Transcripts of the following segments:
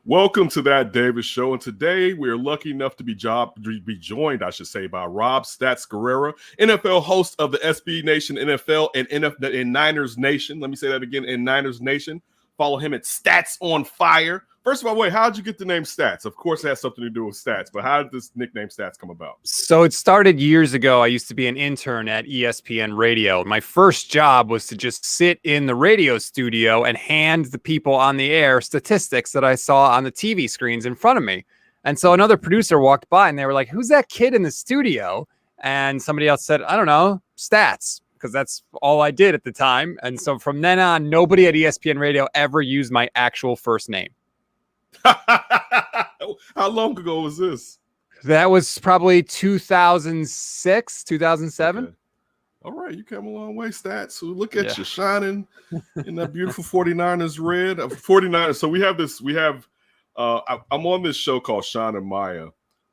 Welcome to That Davis Show, and today we are lucky enough to be joined, I should say, by Rob Stats Guerrera, NFL host of the SB Nation NFL and Niners Nation. Let me say that again, in Niners Nation. Follow him at Stats on Fire. First of all, wait, how did you get the name Stats? Of course, it has something to do with stats, but how did this nickname Stats come about? So it started years ago. I used to be an intern at ESPN Radio. My first job was to just sit in the radio studio and hand the people on the air statistics that I saw on the TV screens in front of me. And so another producer walked by and they were like, "Who's that kid in the studio?" And somebody else said, "I don't know, Stats," because that's all I did at the time. And so from then on, nobody at ESPN Radio ever used my actual first name. How long ago was this? That was probably 2006, 2007. Okay. All right, you came a long way, Stats. So look at you shining in that beautiful 49ers red. 49ers. So I'm on this show called Sean and Maya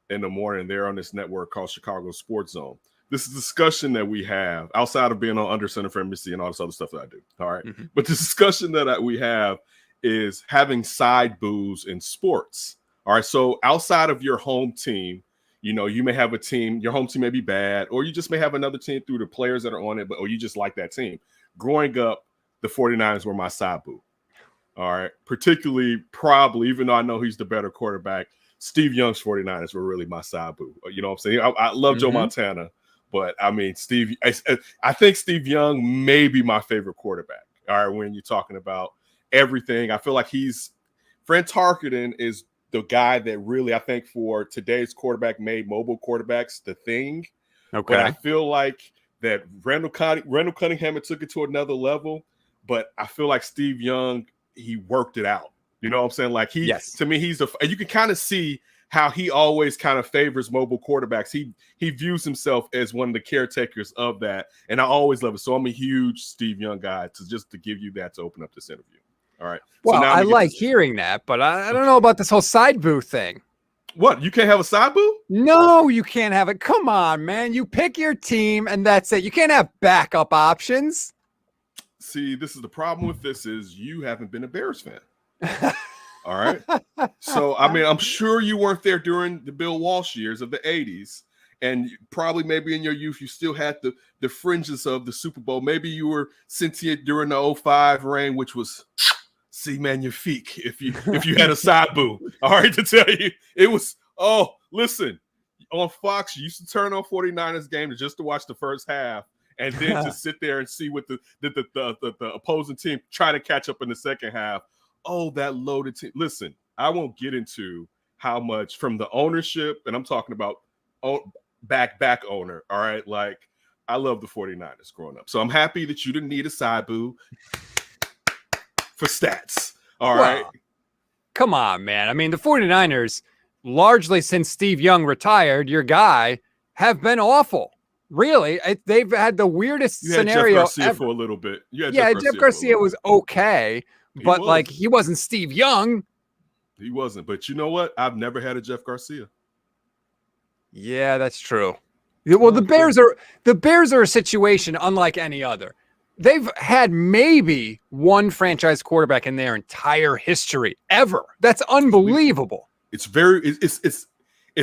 in the morning. They're on this network called Chicago Sports Zone. This is a discussion that we have outside of being on Under Center for NBC and all this other stuff that I do. All right. Mm-hmm. But the discussion that we have is having side boos in sports. All right. So outside of your home team, you may have a team, your home team may be bad, or you just may have another team through the players that are on it, or you just like that team. Growing up, the 49ers were my side boo. All right. Particularly, probably, even though I know he's the better quarterback, Steve Young's 49ers were really my side boo. You know what I'm saying? I love Joe Montana, but I mean, I think Steve Young may be my favorite quarterback. All right. When you're talking about everything, I feel like Fran Tarkenton is the guy that really, I think, for today's quarterback made mobile quarterbacks the thing. Okay. But I feel like that Randall Cunningham took it to another level, but I feel like Steve Young, he worked it out. You know what I'm saying? Like to me, you can kind of see how he always kind of favors mobile quarterbacks. He views himself as one of the caretakers of that. And I always love it. So I'm a huge Steve Young guy to give you that to open up this interview. All right. Well, I like hearing that, but I don't know about this whole side boo thing. What? You can't have a side boo? No, you can't have it. Come on, man. You pick your team and that's it. You can't have backup options. See, this is the problem with this is you haven't been a Bears fan. All right. So, I mean, I'm sure you weren't there during the Bill Walsh years of the 80s. And probably maybe in your youth, you still had the fringes of the Super Bowl. Maybe you were sentient during the 05 reign, which was magnifique if you had a side boo. All right, to tell you. It was, listen, on Fox, you used to turn on 49ers game just to watch the first half and then to sit there and see what the opposing team try to catch up in the second half. Oh, that loaded team. Listen, I won't get into how much from the ownership, and I'm talking about back owner, all right? Like, I love the 49ers growing up. So I'm happy that you didn't need a side boo for Stats, all right? Come on, man. I mean, the 49ers, largely since Steve Young retired, your guy, have been awful. Really, they've had the weirdest scenario Jeff Garcia ever. For a little bit. Jeff Garcia was okay, but he wasn't Steve Young. He wasn't. But you know what? I've never had a Jeff Garcia. Yeah, that's true. Well, the Bears are a situation unlike any other. They've had maybe one franchise quarterback in their entire history ever. That's unbelievable. It's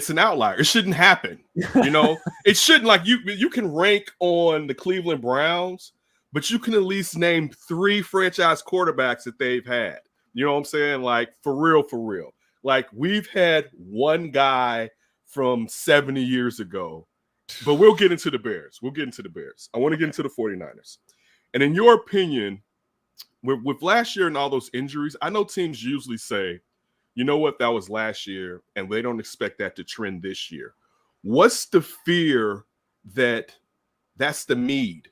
an outlier. It shouldn't happen. It shouldn't. Like you can rank on the Cleveland Browns, but you can at least name 3 franchise quarterbacks that they've had. You know what I'm saying? Like for real. Like we've had one guy from 70 years ago, but we'll get into the Bears. I want to get into the 49ers. And in your opinion, with last year and all those injuries, I know teams usually say, you know what, that was last year, and they don't expect that to trend this year. What's the fear that's the need?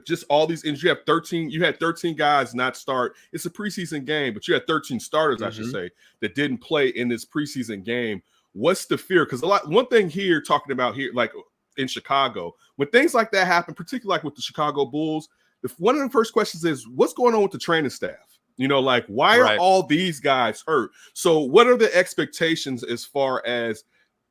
Just all these injuries. You had 13 guys not start. It's a preseason game, but you had 13 starters, I should say, that didn't play in this preseason game. What's the fear? Because one thing here, talking about here, like in Chicago, when things like that happen, particularly like with the Chicago Bulls, one of the first questions is, what's going on with the training staff? Why are all these guys hurt? So what are the expectations as far as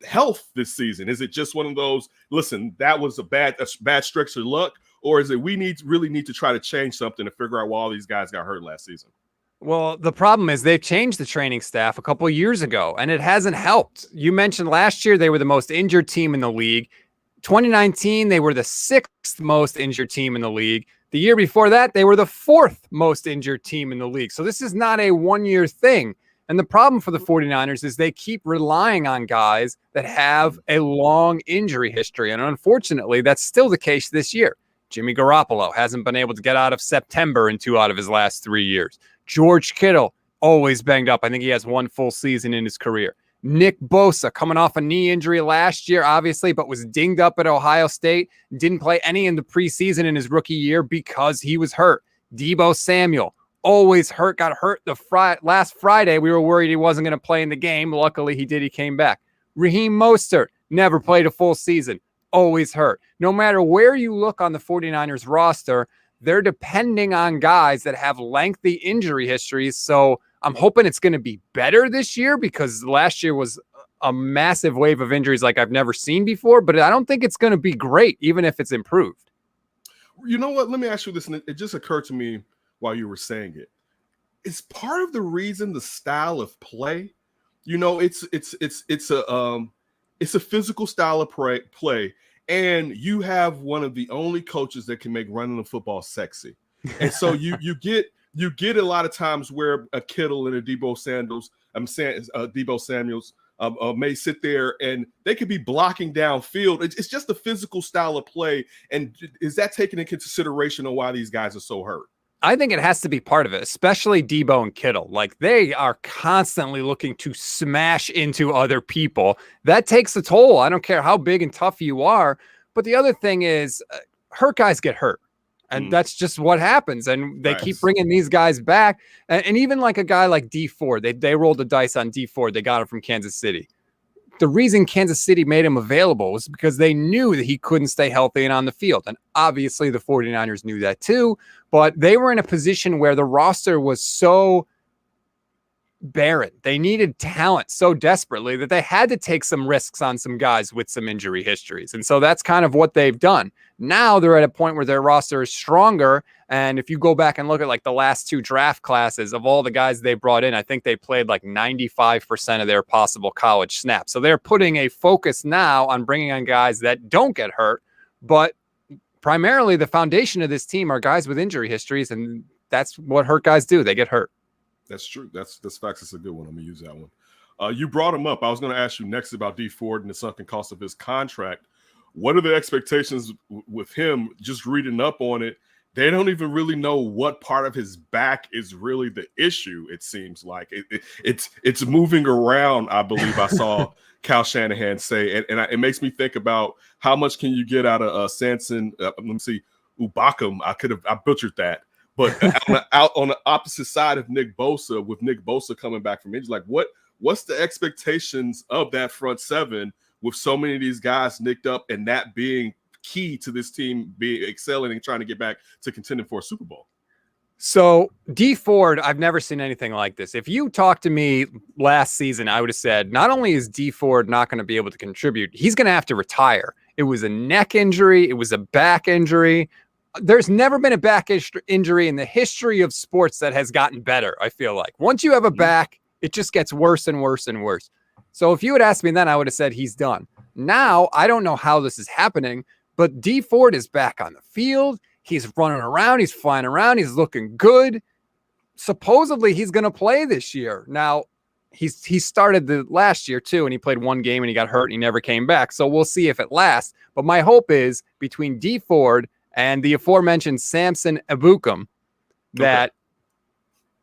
health this season? Is it just one of those, listen, that was a bad stretch of luck, or is it we really need to try to change something to figure out why all these guys got hurt last season? Well, the problem is they've changed the training staff a couple of years ago, and it hasn't helped. You mentioned last year they were the most injured team in the league. 2019, they were the 6th most injured team in the league. The year before that, they were the 4th most injured team in the league. So this is not a one-year thing. And the problem for the 49ers is they keep relying on guys that have a long injury history. And unfortunately, that's still the case this year. Jimmy Garoppolo hasn't been able to get out of September in 2 out of his last 3 years. George Kittle, always banged up. I think he has 1 full season in his career. Nick Bosa, coming off a knee injury last year, obviously, but was dinged up at Ohio State. Didn't play any in the preseason in his rookie year because he was hurt. Deebo Samuel, always hurt, got hurt last Friday. We were worried he wasn't going to play in the game. Luckily, he did. He came back. Raheem Mostert, never played a full season. Always hurt. No matter where you look on the 49ers roster, they're depending on guys that have lengthy injury histories. So I'm hoping it's going to be better this year because last year was a massive wave of injuries like I've never seen before, but I don't think it's going to be great, even if it's improved. You know what? Let me ask you this. And it just occurred to me while you were saying it. Is part of the reason the style of play, it's a physical style of play. And you have one of the only coaches that can make running the football sexy. And so you get a lot of times where a Kittle and a Deebo Samuels may sit there and they could be blocking downfield. It's just a physical style of play. And is that taken into consideration on why these guys are so hurt? I think it has to be part of it, especially Deebo and Kittle. Like, they are constantly looking to smash into other people. That takes a toll. I don't care how big and tough you are. But the other thing is, hurt guys get hurt. And that's just what happens. And they keep bringing these guys back. And even like a guy like D Ford, they rolled the dice on D Ford. They got him from Kansas City. The reason Kansas City made him available was because they knew that he couldn't stay healthy and on the field. And obviously the 49ers knew that too, but they were in a position where the roster was so barren. They needed talent so desperately that they had to take some risks on some guys with some injury histories. And so that's kind of what they've done. Now they're at a point where their roster is stronger. And if you go back and look at like the last 2 draft classes of all the guys they brought in, I think they played like 95% of their possible college snaps. So they're putting a focus now on bringing on guys that don't get hurt, but primarily the foundation of this team are guys with injury histories. And that's what hurt guys do. They get hurt. That's true. That's facts. It's a good one. I'm going to use that one. You brought him up. I was going to ask you next about D Ford and the sunken cost of his contract. What are the expectations with him? Just reading up on it, they don't even really know what part of his back is really the issue. It seems like it's moving around. I believe I saw Kyle Shanahan say, and it makes me think about how much can you get out of Samson? Let me see, Ubakam. I butchered that. But out on the opposite side of Nick Bosa, with Nick Bosa coming back from injury, like what's the expectations of that front seven with so many of these guys nicked up, and that being key to this team being excelling and trying to get back to contending for a Super Bowl? So D Ford, I've never seen anything like this. If you talked to me last season, I would have said, not only is D Ford not going to be able to contribute, he's going to have to retire. It was a neck injury. It was a back injury. There's never been a back injury in the history of sports that has gotten better, I feel like. Once you have a back, it just gets worse and worse and worse. So if you had asked me then, I would have said he's done. Now, I don't know how this is happening, but D Ford is back on the field. He's running around. He's flying around. He's looking good. Supposedly, he's going to play this year. Now, he started the last year, too, and he played 1 game, and he got hurt, and he never came back. So we'll see if it lasts. But my hope is between D Ford and the aforementioned Samson Ebukam that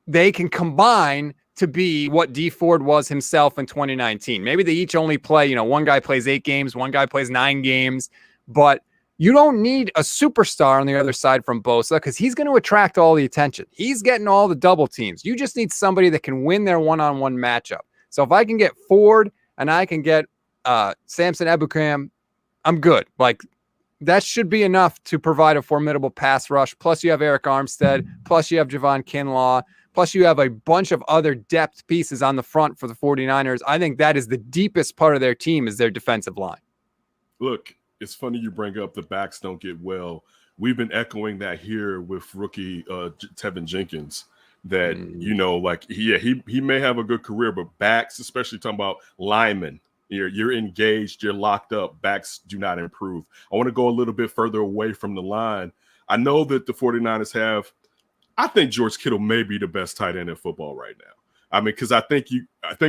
they can combine to be what D Ford was himself in 2019. Maybe they each only play, one guy plays 8 games, one guy plays 9 games, but you don't need a superstar on the other side from Bosa because he's going to attract all the attention. He's getting all the double teams. You just need somebody that can win their one-on-one matchup. So if I can get Ford and I can get Samson Ebukam, I'm good. Like, that should be enough to provide a formidable pass rush. Plus, you have Eric Armstead. Plus, you have Javon Kinlaw. Plus, you have a bunch of other depth pieces on the front for the 49ers. I think that is the deepest part of their team is their defensive line. Look, it's funny you bring up the backs don't get well. We've been echoing that here with rookie Tevin Jenkins. that, like, he may have a good career, but backs, especially talking about linemen, you're engaged, you're locked up. Backs do not improve. I want to go a little bit further away from the line. I know that the 49ers I think George Kittle may be the best tight end in football right now. I mean, because I think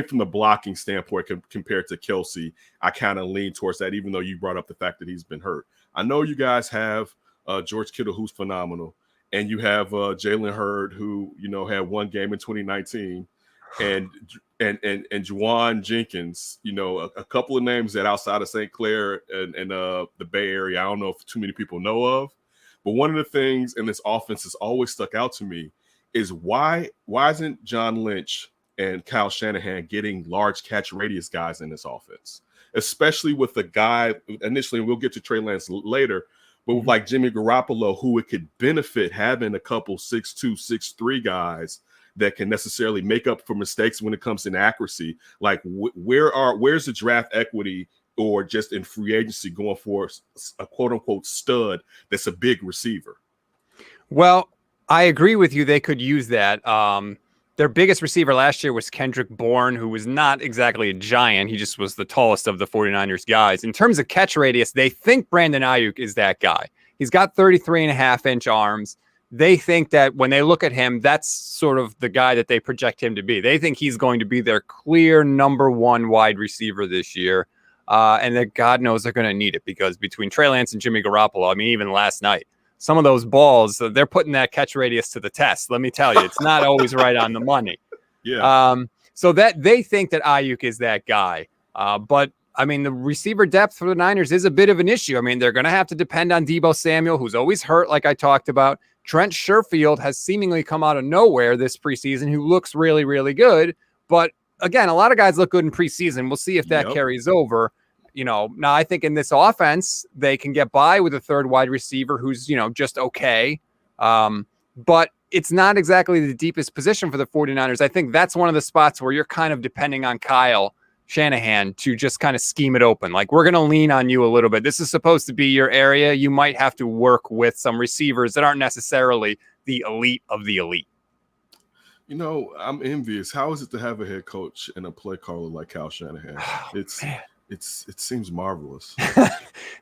from the blocking standpoint compared to Kelsey, I kind of lean towards that, even though you brought up the fact that he's been hurt. I know you guys have George Kittle, who's phenomenal, and you have Jalen Hurd, who, had one game in 2019, and Juwan Jenkins, a couple of names that outside of St. Clair and the Bay Area, I don't know if too many people know of. But one of the things in this offense that's always stuck out to me is why isn't John Lynch and Kyle Shanahan getting large catch radius guys in this offense, especially with the guy initially, and we'll get to Trey Lance later, but with like Jimmy Garoppolo, who it could benefit having a couple 6'2", 6'3" guys that can necessarily make up for mistakes when it comes to accuracy. Like where's the draft equity or just in free agency going for a quote unquote stud that's a big receiver? Well, I agree with you. They could use that. Their biggest receiver last year was Kendrick Bourne, who was not exactly a giant. He just was the tallest of the 49ers guys. In terms of catch radius, they think Brandon Ayuk is that guy. He's got 33.5-inch arms. They think that when they look at him, that's sort of the guy that they project him to be. They think he's going to be their clear number one wide receiver this year. And that God knows they're going to need it, because between Trey Lance and Jimmy Garoppolo, I mean, even last night, some of those balls, they're putting that catch radius to the test. Let me tell you, it's not always right on the money. Yeah. So that they think that Ayuk is that guy. But I mean, the receiver depth for the Niners is a bit of an issue. I mean, they're going to have to depend on Deebo Samuel, who's always hurt, like I talked about. Trent Sherfield has seemingly come out of nowhere this preseason, who looks really, really good. But again, a lot of guys look good in preseason. We'll see if that carries over. Now I think in this offense, they can get by with a third wide receiver who's, just okay. But it's not exactly the deepest position for the 49ers. I think that's one of the spots where you're kind of depending on Kyle Shanahan to just kind of scheme it open. Like, we're going to lean on you a little bit. This is supposed to be your area. You might have to work with some receivers that aren't necessarily the elite of the elite. I'm envious. How is it to have a head coach and a play caller like Kyle Shanahan? It seems marvelous.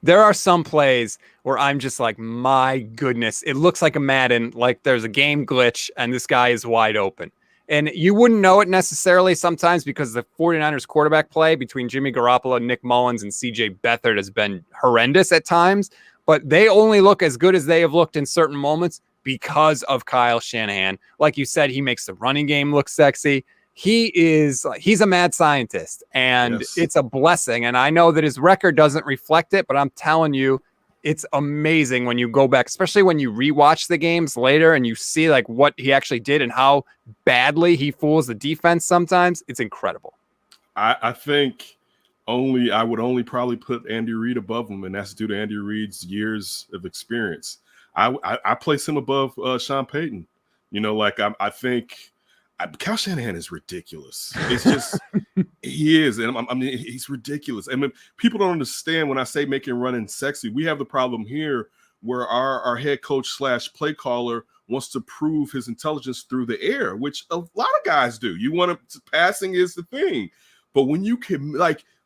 There are some plays where I'm just like, my goodness, it looks like a Madden, like there's a game glitch and this guy is wide open. And you wouldn't know it necessarily sometimes because the 49ers quarterback play between Jimmy Garoppolo, Nick Mullins, and CJ Beathard has been horrendous at times, but they only look as good as they have looked in certain moments because of Kyle Shanahan. Like you said, he makes the running game look sexy. He's a mad scientist, and It's a blessing. And I know that his record doesn't reflect it, but I'm telling you, it's amazing when you go back, especially when you rewatch the games later and you see like what he actually did and how badly he fools the defense sometimes. It's incredible. I think I would only probably put Andy Reid above him, and that's due to Andy Reid's years of experience. I place him above Sean Payton. I think Kyle Shanahan is ridiculous. It's just he is, and I mean he's ridiculous. I mean, people don't understand when I say making running sexy. We have the problem here where our head coach / play caller wants to prove his intelligence through the air, which a lot of guys do. You want to passing is the thing, but when you can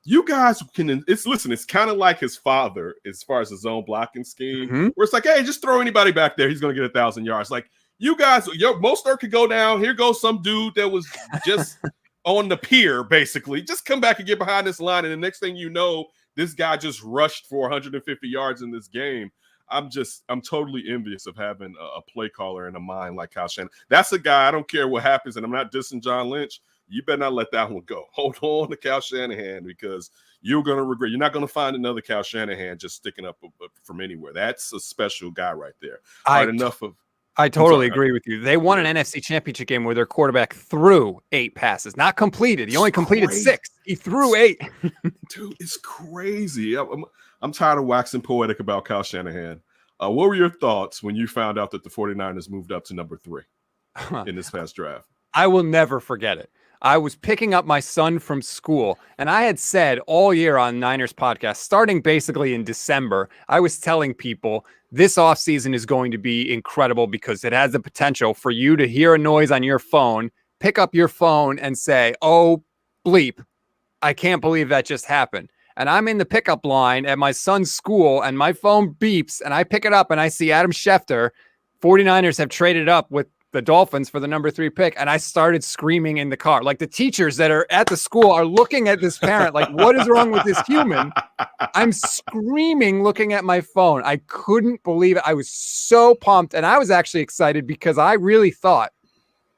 you guys can. It's kind of like his father as far as his zone blocking scheme, where it's like, hey, just throw anybody back there, he's going to get 1,000 yards. Like, you guys, your Mostert could go down. Here goes some dude that was just on the pier, basically. Just come back and get behind this line, and the next thing you know, this guy just rushed for 150 yards in this game. I'm totally envious of having a play caller and a mind like Kyle Shanahan. That's a guy, I don't care what happens, and I'm not dissing John Lynch. You better not let that one go. Hold on to Kyle Shanahan, because you're going to regret. You're not going to find another Kyle Shanahan just sticking up from anywhere. That's a special guy right there. I totally agree with you. They won an NFC Championship game where their quarterback threw 8 passes, not completed. He only completed 6. He threw 8. Dude, it's crazy. I'm tired of waxing poetic about Kyle Shanahan. What were your thoughts when you found out that the 49ers moved up to number 3 in this past draft? I will never forget it. I was picking up my son from school, and I had said all year on Niners podcast, starting basically in December, I was telling people this offseason is going to be incredible because it has the potential for you to hear a noise on your phone, pick up your phone and say, oh, bleep, I can't believe that just happened. And I'm in the pickup line at my son's school, and my phone beeps, and I pick it up, and I see Adam Schefter. 49ers have traded up with the Dolphins for the number 3 pick, and I started screaming in the car. Like, the teachers that are at the school are looking at this parent like, what is wrong with this human? I'm screaming looking at my phone. I couldn't believe it. I was so pumped, and I was actually excited because I really thought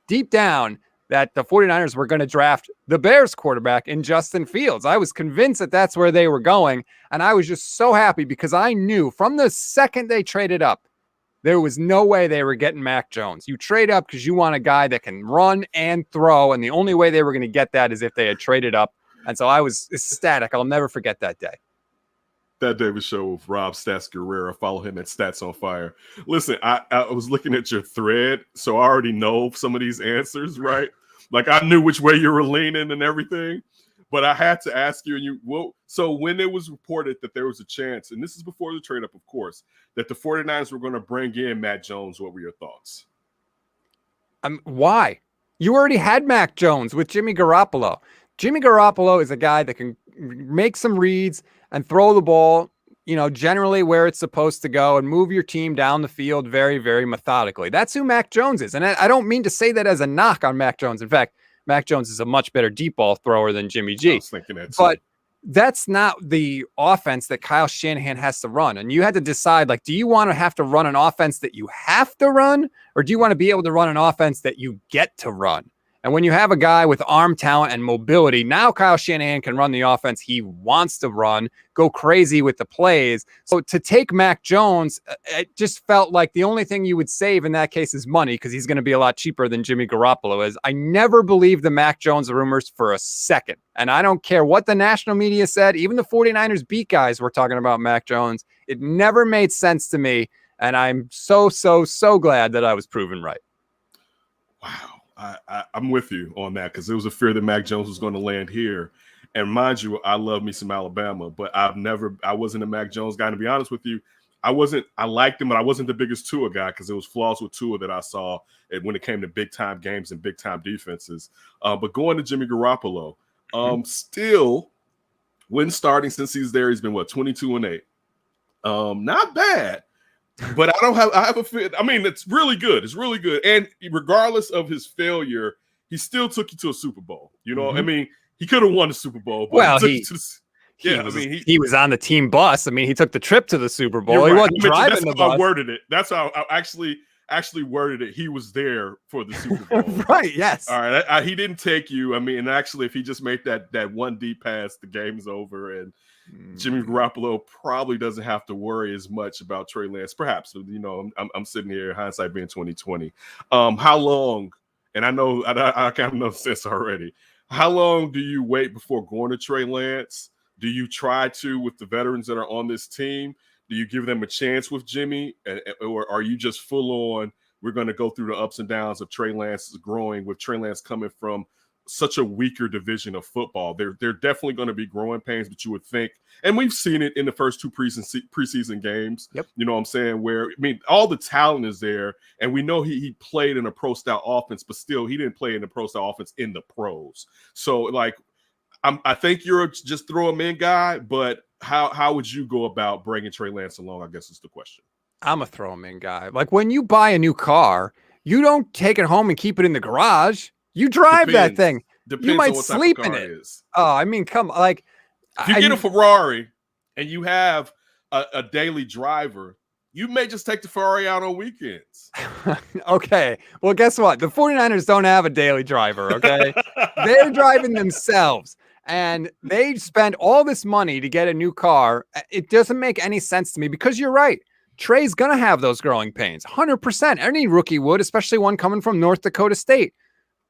deep down that the 49ers were going to draft the Bears quarterback in Justin Fields. I was convinced that that's where they were going, and I was just so happy because I knew from the second they traded up, there was no way they were getting Mac Jones. You trade up because you want a guy that can run and throw, and the only way they were going to get that is if they had traded up. And so I was ecstatic. I'll never forget that day. That David show with Rob Stats Guerrera. Follow him at Stats on Fire. Listen, I was looking at your thread, so I already know some of these answers, right? Like, I knew which way you were leaning and everything. But I had to ask you, so when it was reported that there was a chance, and this is before the trade up, of course, that the 49ers were going to bring in Matt Jones, what were your thoughts? Why? You already had Mac Jones with Jimmy Garoppolo. Jimmy Garoppolo is a guy that can make some reads and throw the ball, generally where it's supposed to go and move your team down the field very, very methodically. That's who Mac Jones is. And I don't mean to say that as a knock on Mac Jones. In fact, Mac Jones is a much better deep ball thrower than Jimmy G. I was thinking that too. But that's not the offense that Kyle Shanahan has to run. And you had to decide, like, do you want to have to run an offense that you have to run, or do you want to be able to run an offense that you get to run? And when you have a guy with arm talent and mobility, now Kyle Shanahan can run the offense he wants to run, go crazy with the plays. So to take Mac Jones, it just felt like the only thing you would save in that case is money, because he's going to be a lot cheaper than Jimmy Garoppolo is. I never believed the Mac Jones rumors for a second. And I don't care what the national media said. Even the 49ers beat guys were talking about Mac Jones. It never made sense to me. And I'm so glad that I was proven right. Wow. I'm with you on that, because there was a fear that Mac Jones was going to land here. And mind you, I love me some Alabama, but I wasn't a Mac Jones guy. To be honest with you, I liked him, but I wasn't the biggest Tua guy, because there was flaws with Tua that I saw when it came to big time games and big time defenses. But going to Jimmy Garoppolo, still when starting since he's there, he's been 22-8. Not bad. But I have a feel. I mean, it's really good. It's really good. And regardless of his failure, he still took you to a Super Bowl. I mean, he could have won the Super Bowl. But he was on the team bus. I mean, he took the trip to the Super Bowl. He wasn't driving the bus. That's how I worded it. That's how I actually worded it. He was there for the Super Bowl. Right, yes. All right. He didn't take you. I mean, and actually, if he just made that one deep pass, the game's over. And Jimmy Garoppolo probably doesn't have to worry as much about Trey Lance. Perhaps, I'm sitting here, hindsight being 2020. How long? And I know I kind of know this already. How long do you wait before going to Trey Lance? Do you try to with the veterans that are on this team? Do you give them a chance with Jimmy, or are you just full on? We're going to go through the ups and downs of Trey Lance growing, with Trey Lance coming from such a weaker division of football. They're definitely going to be growing pains, but you would think, and we've seen it in the first 2 preseason games. Yep. You know what I'm saying? Where, I mean, all the talent is there, and we know he played in a pro style offense, but still he didn't play in the pro style offense in the pros. So like, I think you're just throw him in guy, but how would you go about bringing Trey Lance along? I guess is the question. I'm a throw him in guy. Like, when you buy a new car, you don't take it home and keep it in the garage. You drive that thing. You might sleep in it. Oh, I mean, come on. Like, if you get a Ferrari and you have a daily driver, you may just take the Ferrari out on weekends. Okay. Well, guess what? The 49ers don't have a daily driver, okay? They're driving themselves. And they spend all this money to get a new car. It doesn't make any sense to me, because you're right. Trey's going to have those growing pains. 100%. Any rookie would, especially one coming from North Dakota State.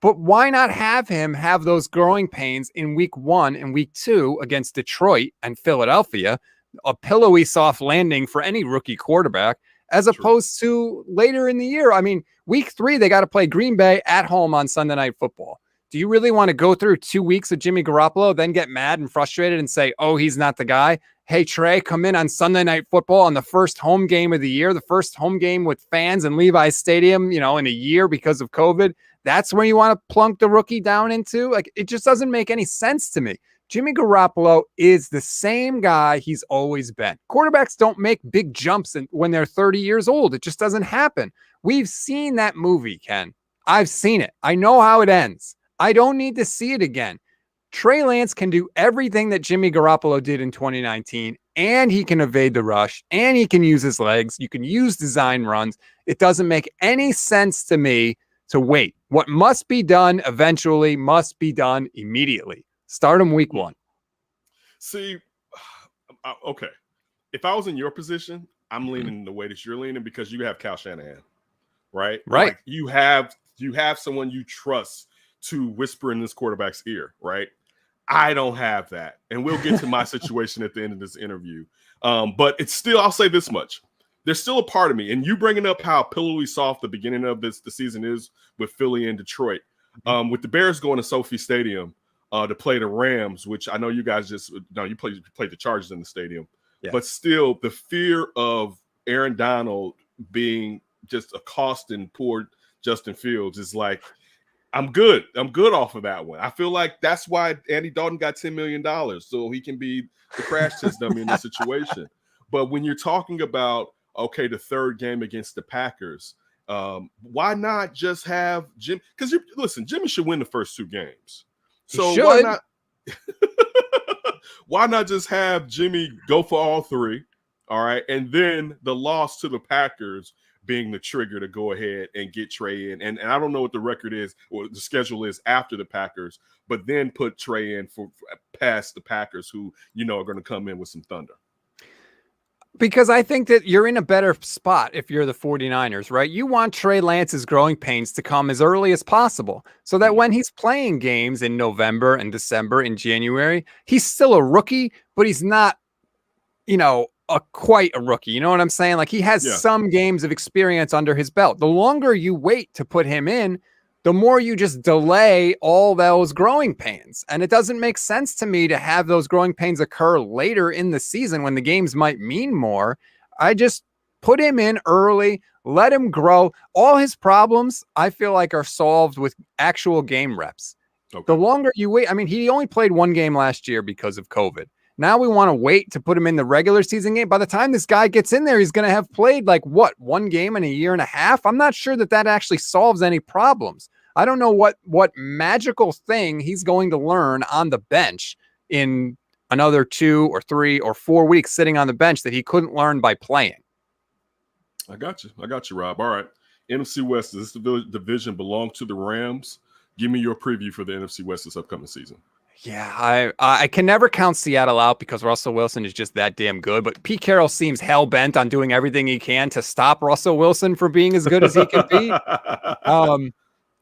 But why not have him have those growing pains in week 1 and week 2 against Detroit and Philadelphia, a pillowy soft landing for any rookie quarterback, as opposed to later in the year? I mean, week 3, they got to play Green Bay at home on Sunday Night Football. Do you really want to go through 2 weeks of Jimmy Garoppolo, then get mad and frustrated and say, oh, he's not the guy? Hey, Trey, come in on Sunday Night Football on the first home game of the year, the first home game with fans in Levi's Stadium, in a year because of COVID. That's where you want to plunk the rookie down into? Like, it just doesn't make any sense to me. Jimmy Garoppolo is the same guy he's always been. Quarterbacks don't make big jumps when they're 30 years old. It just doesn't happen. We've seen that movie, Ken. I've seen it. I know how it ends. I don't need to see it again. Trey Lance can do everything that Jimmy Garoppolo did in 2019, and he can evade the rush, and he can use his legs. You can use design runs. It doesn't make any sense to me to wait. What must be done eventually must be done immediately. Start him week 1. See, okay. If I was in your position, I'm leaning the way that you're leaning because you have Kyle Shanahan, right? Right. Like you have someone you trust to whisper in this quarterback's ear, right? I don't have that. And we'll get to my situation at the end of this interview. But it's still, I'll say this much. There's still a part of me, and you bringing up how pillowy soft the beginning of the season is with Philly and Detroit. With the Bears going to Sophie Stadium to play the Rams, which I know you guys you played the Chargers in the stadium. Yeah. But still, the fear of Aaron Donald being just accosting poor Justin Fields is like, I'm good. I'm good off of that one. I feel like that's why Andy Dalton got $10 million, so he can be the crash test dummy in this situation. But when you're talking about, okay, the third game against the Packers, why not just have Jim? Because listen, Jimmy should win the first 2 games. So why not? Why not just have Jimmy go for all 3? All right, and then the loss to the Packers being the trigger to go ahead and get Trey in. And I don't know what the record is or the schedule is after the Packers, but then put Trey in for past the Packers, who are going to come in with some thunder. Because I think that you're in a better spot if you're the 49ers, right? You want Trey Lance's growing pains to come as early as possible so that when he's playing games in November and December and January, he's still a rookie, but he's not, quite a rookie. You know what I'm saying? Like, he has some games of experience under his belt. The longer you wait to put him in, the more you just delay all those growing pains. And it doesn't make sense to me to have those growing pains occur later in the season when the games might mean more. I just put him in early, let him grow. All his problems, I feel like, are solved with actual game reps. Okay. The longer you wait, he only played 1 game last year because of COVID. Now we want to wait to put him in the regular season game. By the time this guy gets in there, he's going to have played 1 game in a year and a half. I'm not sure that actually solves any problems. I don't know what magical thing he's going to learn on the bench in another 2 or 3 or 4 weeks sitting on the bench that he couldn't learn by playing. I got you, Rob. All right. NFC West, does this division belong to the Rams? Give me your preview for the NFC West this upcoming season. Yeah, I can never count Seattle out because Russell Wilson is just that damn good. But Pete Carroll seems hell-bent on doing everything he can to stop Russell Wilson from being as good as he can be.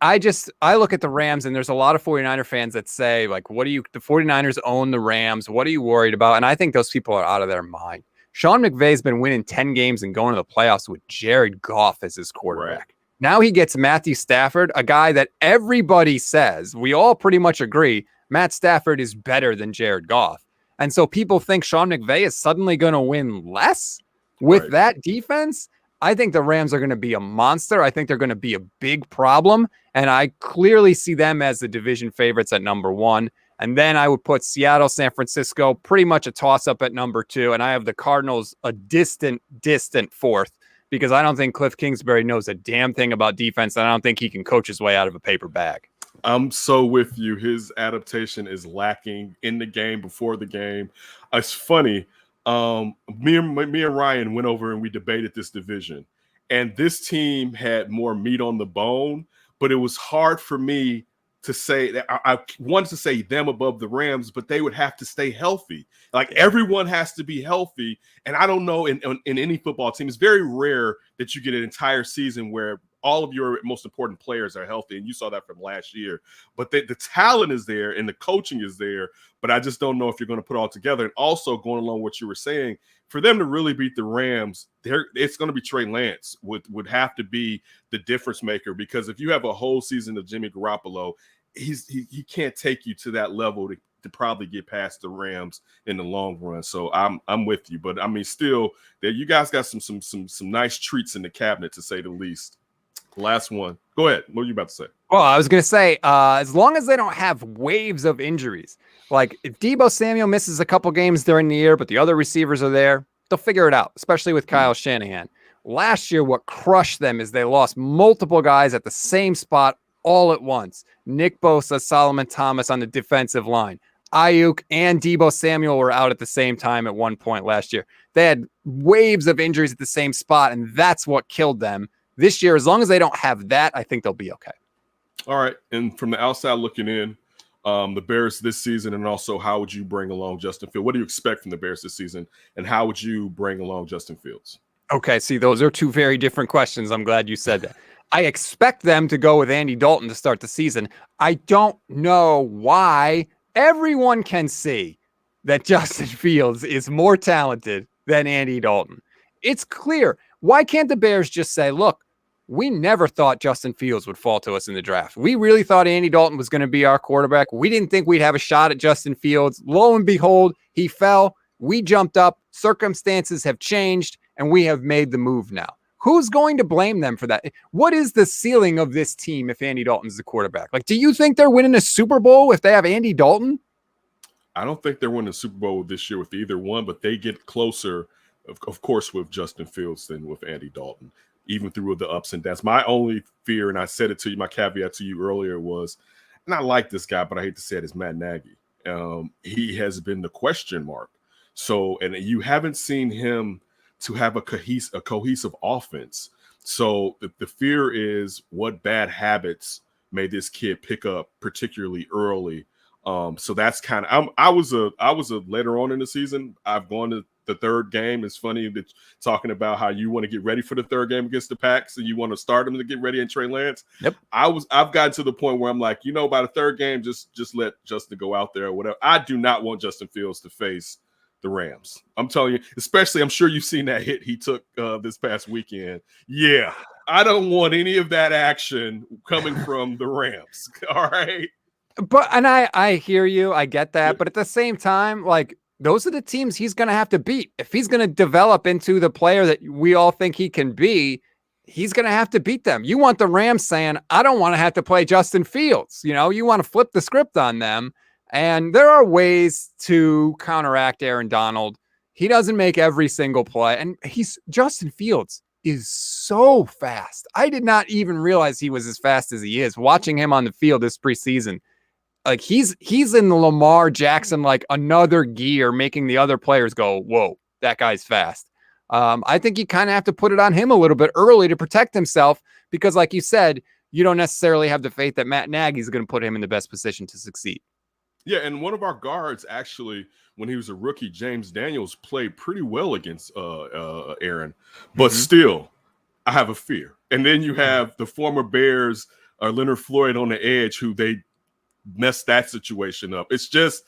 I look at the Rams, and there's a lot of 49er fans that say, the 49ers own the Rams. What are you worried about? And I think those people are out of their mind. Sean McVay's been winning 10 games and going to the playoffs with Jared Goff as his quarterback. Right. Now he gets Matthew Stafford, a guy that everybody says, we all pretty much agree, Matt Stafford is better than Jared Goff. And so people think Sean McVay is suddenly going to win less with that defense. I think the Rams are going to be a monster. I think they're going to be a big problem. And I clearly see them as the division favorites at number 1. And then I would put Seattle, San Francisco, pretty much a toss-up at number 2. And I have the Cardinals a distant 4th because I don't think Cliff Kingsbury knows a damn thing about defense. And I don't think he can coach his way out of a paper bag. I'm so with you. His adaptation is lacking in the game, before the game. It's funny. Me and Ryan went over and we debated this division. And this team had more meat on the bone, but it was hard for me to say that I wanted to say them above the Rams, but they would have to stay healthy. Like, everyone has to be healthy. And I don't know, in any football team, it's very rare that you get an entire season where all of your most important players are healthy. And you saw that from last year. But the talent is there and the coaching is there. But I just don't know if you're going to put it all together. And also, going along with what you were saying, for them to really beat the Rams, it's going to be Trey Lance would have to be the difference maker. Because if you have a whole season of Jimmy Garoppolo he can't take you to that level to probably get past the Rams in the long run. So I'm with you, but I mean, still, that you guys got some nice treats in the cabinet, to say the least. Last one. Go ahead. What are you about to say? Well, I was going to say, as long as they don't have waves of injuries, like if Deebo Samuel misses a couple games during the year, but the other receivers are there, they'll figure it out, especially with Kyle Shanahan. Last year, what crushed them is they lost multiple guys at the same spot all at once. Nick Bosa, Solomon Thomas on the defensive line. Ayuk and Deebo Samuel were out at the same time at one point last year. They had waves of injuries at the same spot, and that's what killed them. This year, as long as they don't have that, I think they'll be okay. All right. And from the outside looking in, the Bears this season, and also how would you bring along Justin Fields? What do you expect from the Bears this season, and how would you bring along Justin Fields? Okay, see, those are two very different questions. I'm glad you said that. I expect them to go with Andy Dalton to start the season. I don't know why. Everyone can see that Justin Fields is more talented than Andy Dalton. It's clear. Why can't the Bears just say, look, we never thought Justin Fields would fall to us in the draft. We really thought Andy Dalton was going to be our quarterback. We didn't think we'd have a shot at Justin Fields. Lo and behold, he fell. We jumped up. Circumstances have changed, and we have made the move now. Who's going to blame them for that? What is the ceiling of this team if Andy Dalton's the quarterback? Like, do you think they're winning a Super Bowl if they have Andy Dalton? I don't think they're winning a Super Bowl this year with either one, but they get closer, of course, with Justin Fields than with Andy Dalton, even through the ups and downs. My only fear, and I said it to you, my caveat to you earlier was, and I like this guy, but I hate to say it, is Matt Nagy. He has been the question mark. So, and you haven't seen him to have a cohesive offense. So the fear is, what bad habits may this kid pick up, particularly early. So that's kind of, I was a later on in the season. I've gone to the third game. It's funny that talking about how you want to get ready for the third game against the Packs and you want to start them to get ready and Trey Lance. Yep. I've gotten to the point where I'm like, by the third game, just let Justin go out there or whatever. I do not want Justin Fields to face the Rams. I'm telling you, especially, I'm sure you've seen that hit he took this past weekend. Yeah, I don't want any of that action coming from the Rams. All right. But, and I hear you, I get that. But at the same time, like, those are the teams he's going to have to beat. If he's going to develop into the player that we all think he can be, he's going to have to beat them. You want the Rams saying, I don't want to have to play Justin Fields. You want to flip the script on them. And there are ways to counteract Aaron Donald. He doesn't make every single play. And Justin Fields is so fast. I did not even realize he was as fast as he is. Watching him on the field this preseason, like he's in the Lamar Jackson, like another gear, making the other players go, whoa, that guy's fast. I think you kind of have to put it on him a little bit early to protect himself because, like you said, you don't necessarily have the faith that Matt Nagy is going to put him in the best position to succeed. Yeah, and one of our guards, actually, when he was a rookie, James Daniels, played pretty well against Aaron. But still, I have a fear. And then you have the former Bears, Leonard Floyd on the edge, who they messed that situation up. It's just,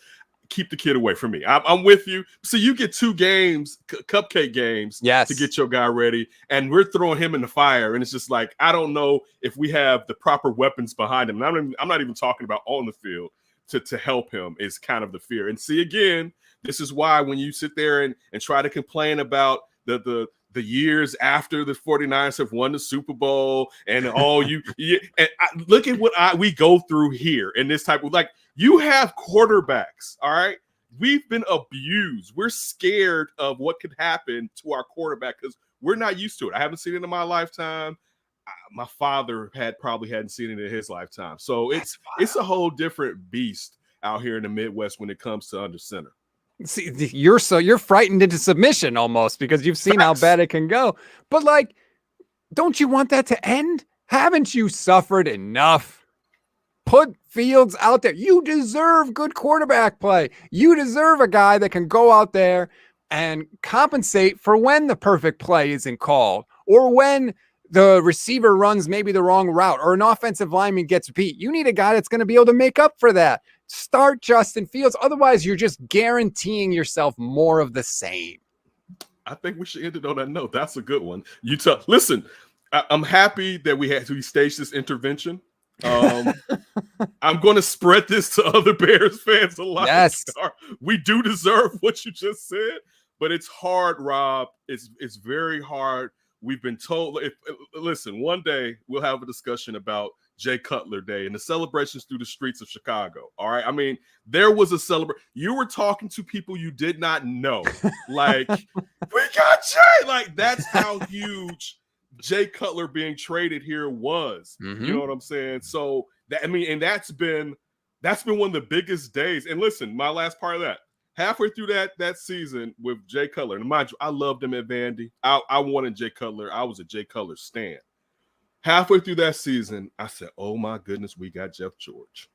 keep the kid away from me. I'm with you. So you get 2 games, cupcake games, to get your guy ready, and we're throwing him in the fire. And it's just like, I don't know if we have the proper weapons behind him. And I'm not even talking about on the field. To help him is kind of the fear. And see, again, this is why when you sit there and try to complain about the years after the 49ers have won the Super Bowl and look at what we go through here in this type of, like, you have quarterbacks, all right? We've been abused. We're scared of what could happen to our quarterback because we're not used to it. I haven't seen it in my lifetime. My father hadn't seen it in his lifetime. So it's a whole different beast out here in the Midwest when it comes to under center. See, you're frightened into submission almost because you've seen how bad it can go. But, like, don't you want that to end? Haven't you suffered enough? Put Fields out there. You deserve good quarterback play. You deserve a guy that can go out there and compensate for when the perfect play isn't called or when the receiver runs maybe the wrong route or an offensive lineman gets beat. You need a guy that's going to be able to make up for that. Start Justin Fields. Otherwise, you're just guaranteeing yourself more of the same. I think we should end it on that note. That's a good one. Listen, I'm happy that we staged this intervention I'm going to spread this to other Bears fans alike. Yes. We do deserve what you just said, but it's hard, Rob. It's very hard. We've been told, listen, one day we'll have a discussion about Jay Cutler Day and the celebrations through the streets of Chicago. All right. I mean, there was a celebration. You were talking to people you did not know. Like, we got Jay. Like, that's how huge Jay Cutler being traded here was. Mm-hmm. You know what I'm saying? So and that's been one of the biggest days. And listen, my last part of that, halfway through that season with Jay Cutler, and mind you, I loved him at Vandy. I wanted Jay Cutler. I was a Jay Cutler stan. Halfway through that season, I said, oh my goodness, we got Jeff George.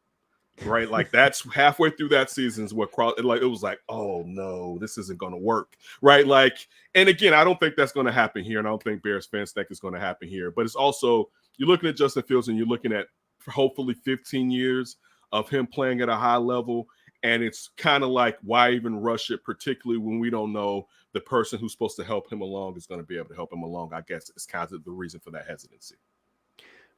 Right? Like, that's halfway through that season is what it was like, oh no, this isn't going to work. Right? Like, and again, I don't think that's going to happen here. And I don't think Bears fans think it's going to happen here. But it's also, you're looking at Justin Fields and you're looking at hopefully 15 years of him playing at a high level. And it's kind of like, why even rush it, particularly when we don't know the person who's supposed to help him along is going to be able to help him along. I guess it's kind of the reason for that hesitancy.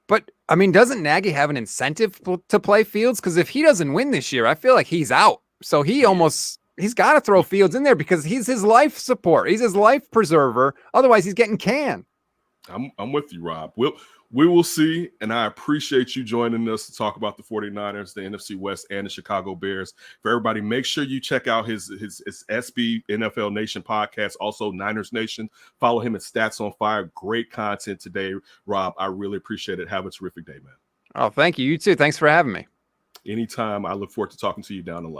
But, I mean, doesn't Nagy have an incentive to play Fields? Because if he doesn't win this year, I feel like he's out. So he's got to throw Fields in there because he's his life support. He's his life preserver. Otherwise, he's getting canned. I'm with you, Rob. We will see, and I appreciate you joining us to talk about the 49ers, the NFC West, and the Chicago Bears. For everybody, make sure you check out his SB NFL Nation podcast, also Niners Nation. Follow him at Stats on Fire. Great content today, Rob. I really appreciate it. Have a terrific day, man. Oh, thank you. You too. Thanks for having me. Anytime. I look forward to talking to you down the line.